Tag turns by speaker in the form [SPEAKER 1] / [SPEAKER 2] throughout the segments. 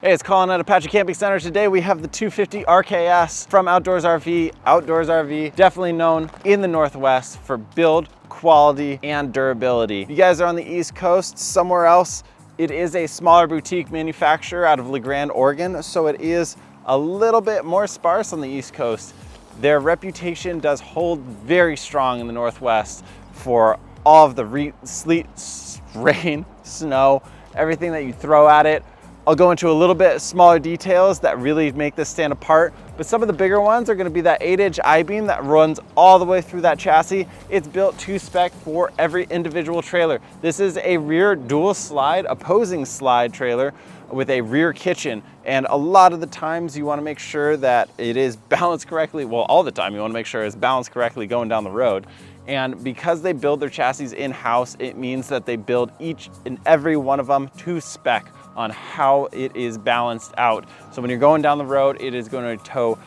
[SPEAKER 1] Hey, it's Colin at Apache Camping Center. Today we have the 250 RKS from Outdoors RV, definitely known in the Northwest for build, quality, and durability. If you guys are on the East Coast, somewhere else, it is a smaller boutique manufacturer out of La Grande, Oregon, so it is a little bit more sparse on the East Coast. Their reputation does hold very strong in the Northwest for all of the sleet, rain, snow, everything that you throw at it. I'll go into a little bit smaller details that really make this stand apart, but some of the bigger ones are gonna be that 8-inch I-beam that runs all the way through that chassis. It's built to spec for every individual trailer. This is a rear dual slide, opposing slide trailer with a rear kitchen. And a lot of the times you wanna make sure that it is balanced correctly. Well, all the time you wanna make sure it's balanced correctly going down the road. And because they build their chassis in-house, it means that they build each and every one of them to spec on how it is balanced out. So when you're going down the road, it is going to tow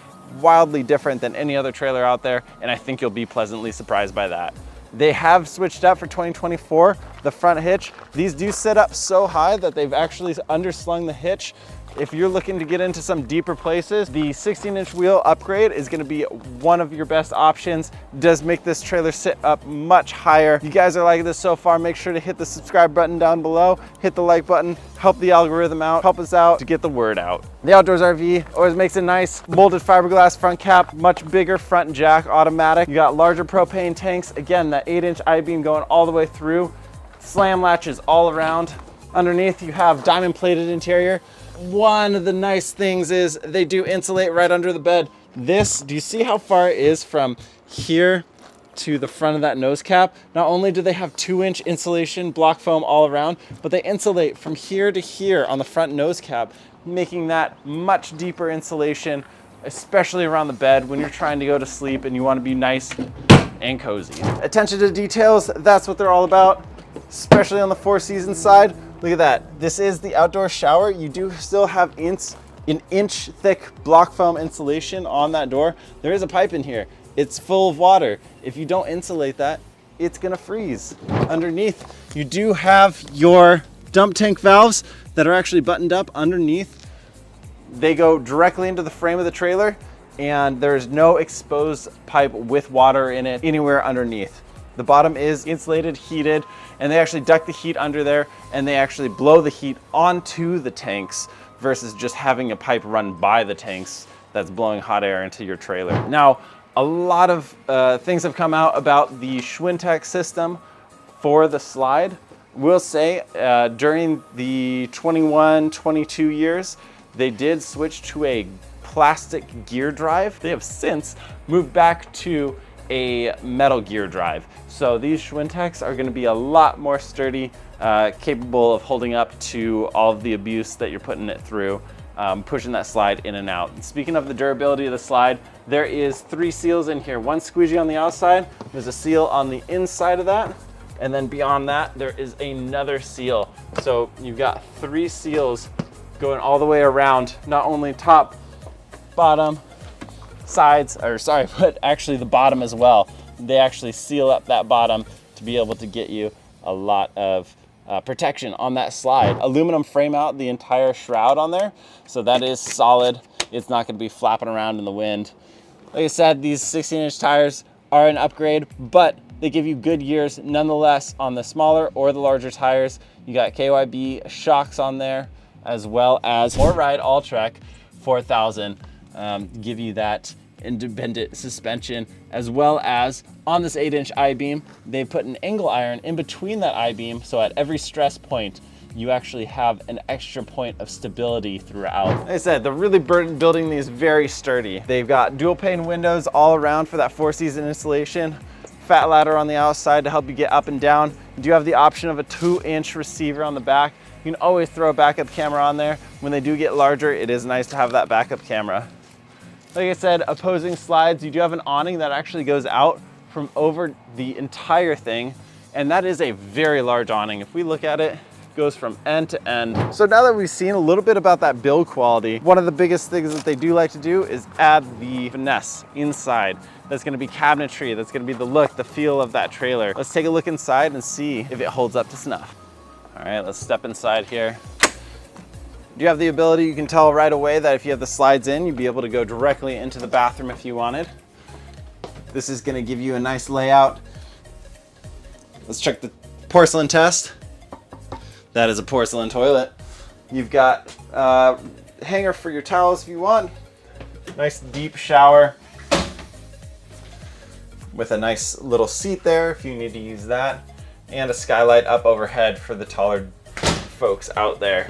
[SPEAKER 1] wildly different than any other trailer out there, and I think you'll be pleasantly surprised by that. They have switched up for 2024, the front hitch. These do sit up so high that they've actually underslung the hitch. If you're looking to get into some deeper places, the 16-inch wheel upgrade is gonna be one of your best options. It does make this trailer sit up much higher. If you guys are liking this so far, make sure to hit the subscribe button down below, hit the like button, help the algorithm out, help us out to get the word out. The Outdoors RV always makes a nice molded fiberglass front cap, much bigger front jack, automatic. You got larger propane tanks. Again, that 8-inch I-beam going all the way through. Slam latches all around. Underneath you have diamond plated interior. One of the nice things is they do insulate right under the bed. This, do you see how far it is from here to the front of that nose cap? Not only do they have 2-inch insulation block foam all around, but they insulate from here to here on the front nose cap, making that much deeper insulation, especially around the bed when you're trying to go to sleep and you want to be nice and cozy. Attention to details, that's what they're all about, especially on the Four Seasons side. Look at that. This is the outdoor shower. You do still have an inch thick block foam insulation on that door. There is a pipe in here. It's full of water. If you don't insulate that, it's gonna freeze. Underneath, you do have your dump tank valves that are actually buttoned up underneath. They go directly into the frame of the trailer, and there's no exposed pipe with water in it anywhere underneath. The bottom is insulated, heated, and they actually duct the heat under there, and they actually blow the heat onto the tanks versus just having a pipe run by the tanks that's blowing hot air into your trailer. Now, a lot of things have come out about the Schwintek system for the slide. We'll say during the 21-22 years, they did switch to a plastic gear drive. They have since moved back to a metal gear drive. So these Schwinteks are gonna be a lot more sturdy, capable of holding up to all of the abuse that you're putting it through, pushing that slide in and out. And speaking of the durability of the slide, there is 3 seals in here. One squeegee on the outside, there's a seal on the inside of that, and then beyond that, there is another seal. So you've got 3 seals going all the way around, not only top, bottom, sides, or sorry, but actually the bottom as well. They actually seal up that bottom to be able to get you a lot of protection on that slide. Aluminum frame out the entire shroud on there, so that is solid. It's not going to be flapping around in the wind. Like I said, these 16-inch tires are an upgrade, but they give you good years nonetheless on the smaller or the larger tires. You got KYB shocks on there, as well as More Ride All Trek 4000. Give you that independent suspension, as well as on this 8-inch I-beam, they put an angle iron in between that I-beam, so at every stress point, you actually have an extra point of stability throughout. Like I said, they're really building these very sturdy. They've got dual pane windows all around for that 4-season installation, fat ladder on the outside to help you get up and down. You do have the option of a 2-inch receiver on the back. You can always throw a backup camera on there. When they do get larger, it is nice to have that backup camera. Like I said, opposing slides, you do have an awning that actually goes out from over the entire thing, and that is a very large awning. If we look at it, it goes from end to end. So now that we've seen a little bit about that build quality, one of the biggest things that they do like to do is add the finesse inside. That's gonna be cabinetry, that's gonna be the look, the feel of that trailer. Let's take a look inside and see if it holds up to snuff. All right, let's step inside here. You have the ability, you can tell right away that if you have the slides in, you'd be able to go directly into the bathroom if you wanted. This is going to give you a nice layout. Let's check the porcelain test. That is a porcelain toilet. You've got a hanger for your towels if you want. Nice deep shower with a nice little seat there if you need to use that, and a skylight up overhead for the taller folks out there.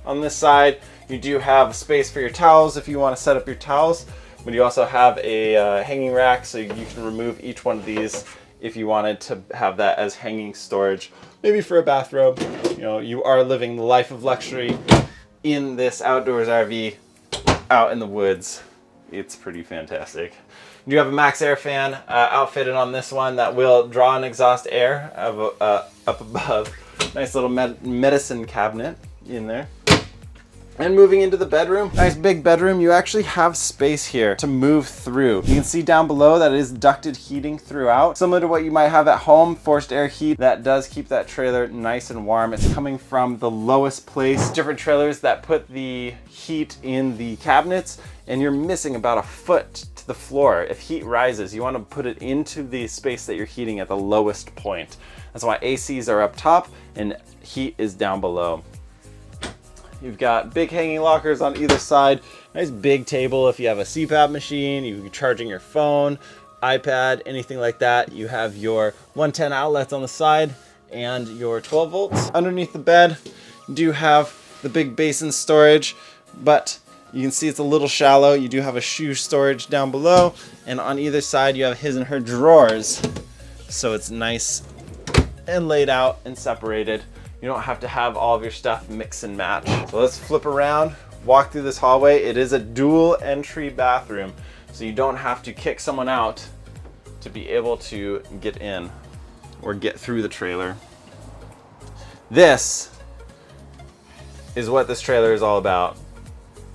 [SPEAKER 1] On this side, you do have space for your towels if you want to set up your towels, but you also have a hanging rack, so you can remove each one of these if you wanted to have that as hanging storage, maybe for a bathrobe. You know, you are living the life of luxury in this outdoors RV out in the woods. It's pretty fantastic. You have a max air fan outfitted on this one that will draw and exhaust air up above. Nice little medicine cabinet in there. And moving into the bedroom, nice big bedroom. You actually have space here to move through. You can see down below that it is ducted heating throughout. Similar to what you might have at home, forced air heat that does keep that trailer nice and warm. It's coming from the lowest place. Different trailers that put the heat in the cabinets, and you're missing about a foot to the floor. If heat rises, you want to put it into the space that you're heating at the lowest point. That's why ACs are up top and heat is down below. You've got big hanging lockers on either side. Nice big table if you have a CPAP machine, you're charging your phone, iPad, anything like that. You have your 110 outlets on the side and your 12 volts. Underneath the bed, you do have the big basin storage, but you can see it's a little shallow. You do have a shoe storage down below, and on either side you have his and her drawers. So it's nice and laid out and separated. You don't have to have all of your stuff mix and match. So let's flip around, walk through this hallway. It is a dual entry bathroom, so you don't have to kick someone out to be able to get in or get through the trailer. This is what this trailer is all about.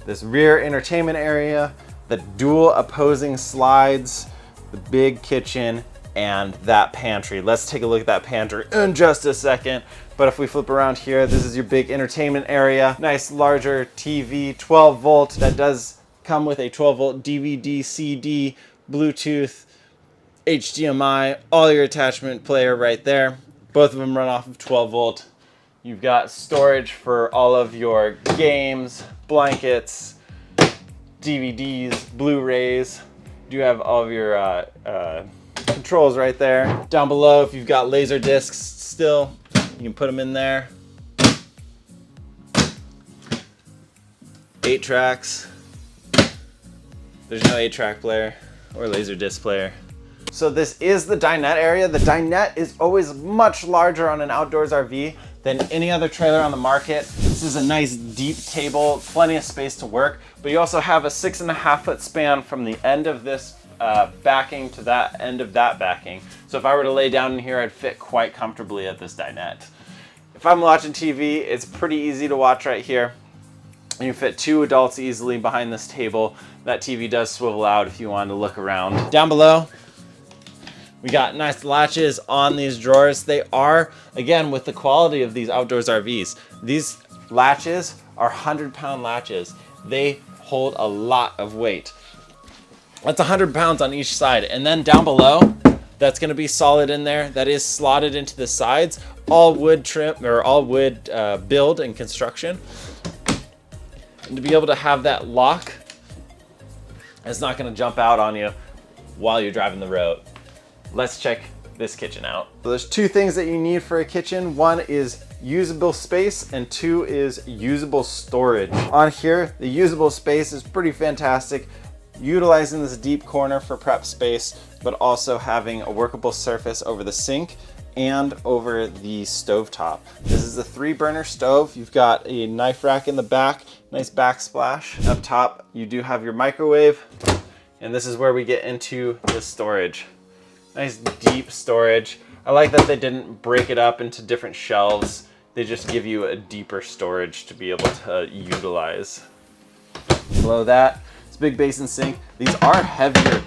[SPEAKER 1] This rear entertainment area, the dual opposing slides, the big kitchen, and that pantry. Let's take a look at that pantry in just a second. But if we flip around here, this is your big entertainment area. Nice larger TV, 12 volt. That does come with a 12 volt DVD, CD, Bluetooth, HDMI, all your attachment player right there. Both of them run off of 12 volt. You've got storage for all of your games, blankets, DVDs, Blu-rays. You have all of your controls right there. Down below, if you've got laser discs still, you can put them in there. 8 tracks. There's no 8-track player or laser disc player. So this is the dinette area. The dinette is always much larger on an outdoors RV than any other trailer on the market. This is a nice deep table, plenty of space to work, but you also have a 6.5 foot span from the end of this backing to that end of that backing. So if I were to lay down in here, I'd fit quite comfortably at this dinette. If I'm watching TV, it's pretty easy to watch right here. You fit 2 adults easily behind this table. That TV does swivel out if you wanted to look around. Down below, we got nice latches on these drawers. They are, again, with the quality of these outdoors RVs, these latches are 100-pound latches. They hold a lot of weight. That's 100 pounds on each side. And then down below, that's gonna be solid in there. That is slotted into the sides. All wood trim, or all wood build and construction. And to be able to have that lock, it's not gonna jump out on you while you're driving the road. Let's check this kitchen out. So there's 2 things that you need for a kitchen. 1 is usable space and 2 is usable storage. On here, the usable space is pretty fantastic. Utilizing this deep corner for prep space, but also having a workable surface over the sink and over the stovetop. This is a 3-burner stove. You've got a knife rack in the back, nice backsplash. Up top, you do have your microwave, and this is where we get into the storage. Nice deep storage. I like that they didn't break it up into different shelves. They just give you a deeper storage to be able to utilize. Below that, big basin sink. These are heavier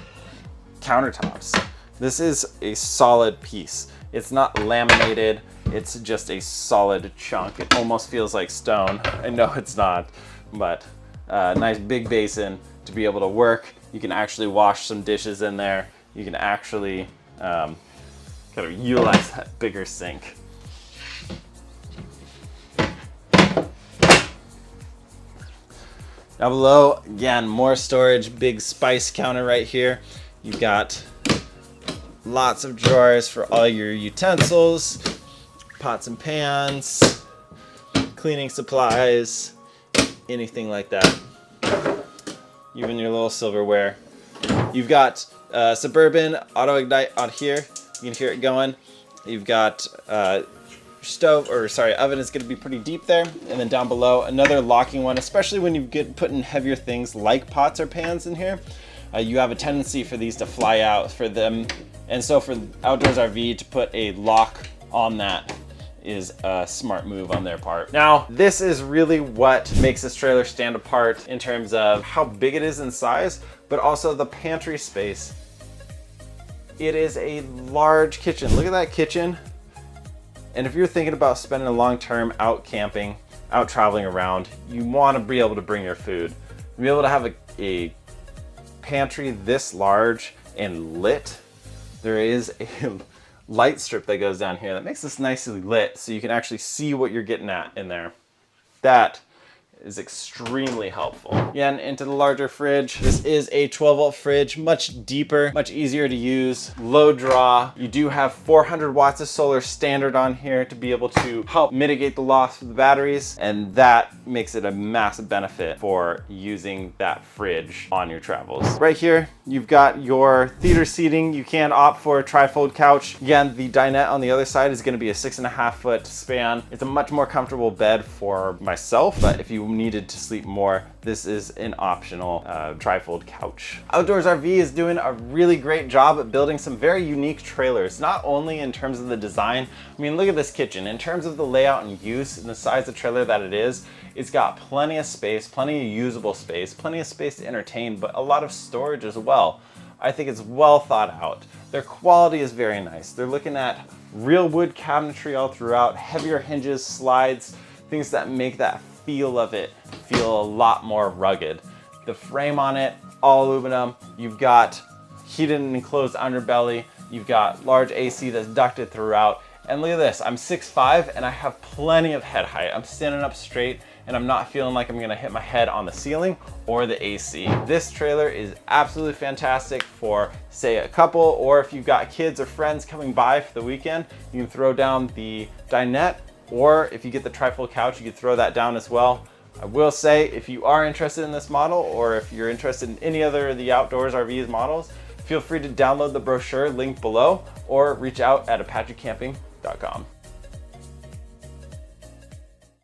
[SPEAKER 1] countertops. This is a solid piece. It's not laminated. it's just a solid chunk. It almost feels like stone. I know it's not, but nice big basin to be able to work. You can actually wash some dishes in there. You can actually kind of utilize that bigger sink. Down below, again, more storage, big spice counter right here. You've got lots of drawers for all your utensils, pots and pans, cleaning supplies, anything like that. Even your little silverware. You've got Suburban auto ignite on here. You can hear it going. You've got oven is going to be pretty deep there, and then down below another locking one, especially when you get putting heavier things like pots or pans in here. You have a tendency for these to fly out for them, and so for Outdoors RV to put a lock on that is a smart move on their part. Now, this is really what makes this trailer stand apart in terms of how big it is in size, but also the pantry space. It is a large kitchen. Look at that kitchen. And if you're thinking about spending a long term out camping, out traveling around, you want to be able to bring your food. To be able to have a pantry this large and lit, there is a light strip that goes down here that makes this nicely lit so you can actually see what you're getting at in there. That is extremely helpful. Again, into the larger fridge. This is a 12-volt fridge, much deeper, much easier to use, low draw. You do have 400 watts of solar standard on here to be able to help mitigate the loss of the batteries, and that makes it a massive benefit for using that fridge on your travels. Right here, you've got your theater seating. You can opt for a trifold couch. Again, the dinette on the other side is gonna be a 6.5-foot span. It's a much more comfortable bed for myself, but if you needed to sleep more, this is an optional trifold couch. Outdoors RV is doing a really great job at building some very unique trailers, not only in terms of the design. I mean, look at this kitchen. In terms of the layout and use and the size of trailer that it is, it's got plenty of space, plenty of usable space, plenty of space to entertain, but a lot of storage as well. I think it's well thought out. Their quality is very nice. They're looking at real wood cabinetry all throughout, heavier hinges, slides, things that make that feel of it feel a lot more rugged. The frame on it, all aluminum. You've got heated and enclosed underbelly. You've got large AC that's ducted throughout. And look at this, I'm 6'5" and I have plenty of head height. I'm standing up straight and I'm not feeling like I'm gonna hit my head on the ceiling or the AC. This trailer is absolutely fantastic for, say, a couple, or if you've got kids or friends coming by for the weekend, you can throw down the dinette, or if you get the trifold couch, you could throw that down as well. I will say, if you are interested in this model, or if you're interested in any other of the Outdoors RVs models, feel free to download the brochure linked below, or reach out at apachecamping.com.